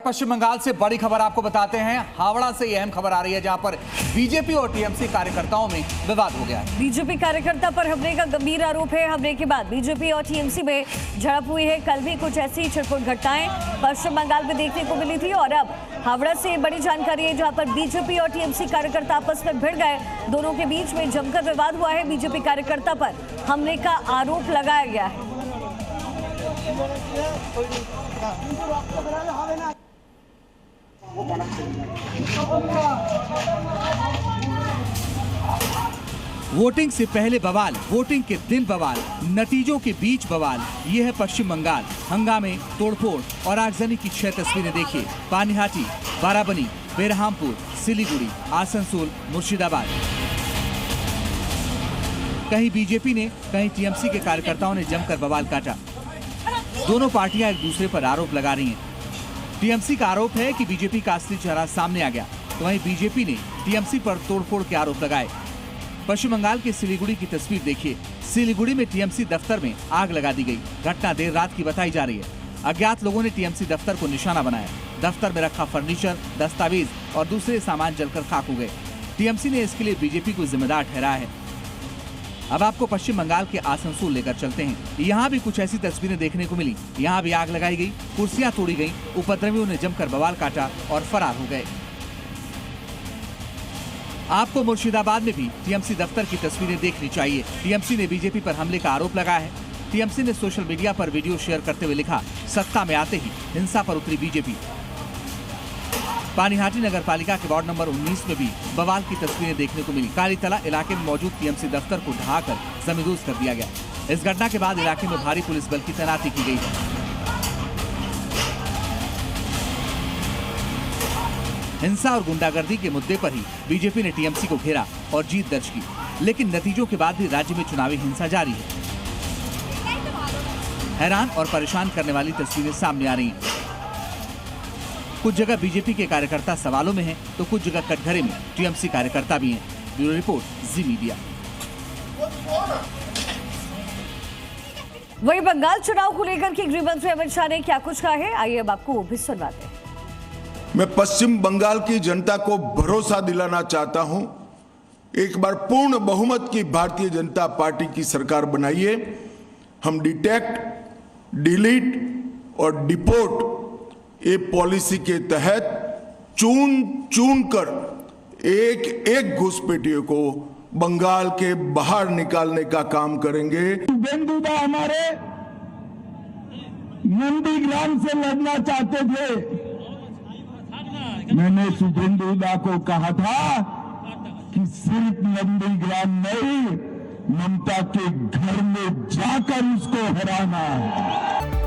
पश्चिम बंगाल से बड़ी खबर आपको बताते हैं। हावड़ा से यह अहम खबर आ रही है, जहां पर बीजेपी और टीएमसी कार्यकर्ताओं में विवाद हो गया है। बीजेपी कार्यकर्ता पर हमले का गंभीर आरोप है। हमले के बाद बीजेपी और टीएमसी में झड़प हुई है। कल भी कुछ ऐसी छिटपुट घटनाएं पश्चिम बंगाल में देखने को मिली थी और अब हावड़ा से बड़ी जानकारी है, जहां पर बीजेपी और टीएमसी कार्यकर्ता आपस में भिड़ गए। दोनों के बीच में जमकर विवाद हुआ है। बीजेपी कार्यकर्ता पर हमले का आरोप लगाया गया है। वोटिंग से पहले बवाल, वोटिंग के दिन बवाल, नतीजों के बीच बवाल। ये है पश्चिम बंगाल। हंगामे, तोड़फोड़ और आगजनी की 6 तस्वीरें देखिए। पानीहाटी, बाराबनी, बेरहामपुर, सिलीगुड़ी, आसनसोल, मुर्शिदाबाद। कहीं बीजेपी ने, कहीं टीएमसी के कार्यकर्ताओं ने जमकर बवाल काटा। दोनों पार्टियां एक दूसरे पर आरोप लगा रही हैं। टीएमसी का आरोप है कि बीजेपी का असली चेहरा सामने आ गया, तो वहीं बीजेपी ने टीएमसी पर तोड़फोड़ के आरोप लगाए। पश्चिम बंगाल के सिलीगुड़ी की तस्वीर देखिए। सिलीगुड़ी में टीएमसी दफ्तर में आग लगा दी गई। घटना देर रात की बताई जा रही है। अज्ञात लोगों ने टीएमसी दफ्तर को निशाना बनाया। दफ्तर में रखा फर्नीचर, दस्तावेज और दूसरे सामान जलकर खाक हो गए। टीएमसी ने इसके लिए बीजेपी को जिम्मेदार ठहराया है। अब आपको पश्चिम बंगाल के आसनसोल लेकर चलते हैं। यहाँ भी कुछ ऐसी तस्वीरें देखने को मिली। यहाँ भी आग लगाई गई, कुर्सियां तोड़ी गईं, उपद्रवियों ने जमकर बवाल काटा और फरार हो गए। आपको मुर्शिदाबाद में भी टीएमसी दफ्तर की तस्वीरें देखनी चाहिए। टीएमसी ने बीजेपी पर हमले का आरोप लगाया है। टीएमसी ने सोशल मीडिया पर वीडियो शेयर करते हुए लिखा, सत्ता में आते ही हिंसा पर उतरी बीजेपी। पानीहाटी नगर पालिका के वार्ड नंबर 19 में भी बवाल की तस्वीरें देखने को मिली। कालीतला इलाके में मौजूद टीएमसी दफ्तर को ढहाकर जमींदोज कर दिया गया। इस घटना के बाद इलाके में भारी पुलिस बल की तैनाती की गई है। हिंसा और गुंडागर्दी के मुद्दे पर ही बीजेपी ने टीएमसी को घेरा और जीत दर्ज की, लेकिन नतीजों के बाद भी राज्य में चुनावी हिंसा जारी है। हैरान और परेशान करने वाली तस्वीरें सामने आ रही हैं। कुछ जगह बीजेपी के कार्यकर्ता सवालों में हैं, तो कुछ जगह कटघरे में टीएमसी कार्यकर्ता भी हैं। ब्यूरो रिपोर्ट, जी मीडिया। वहीं बंगाल चुनाव को लेकर के गृह मंत्री अमित शाह ने क्या कुछ कहा है, आइए अब आपको वो भी सुनवाते हैं। मैं पश्चिम बंगाल की जनता को भरोसा दिलाना चाहता हूं, एक बार पूर्ण बहुमत की भारतीय जनता पार्टी की सरकार बनाइए। हम डिटेक्ट, डिलीट और डिपोर्ट ये पॉलिसी के तहत चुन कर एक एक घुसपैठियों को बंगाल के बाहर निकालने का काम करेंगे। शुभेंदुदा हमारे नंदीग्राम से लड़ना चाहते थे। मैंने शुभेंदुदा को कहा था कि सिर्फ नंदीग्राम नहीं, ममता के घर में जाकर उसको हराना है।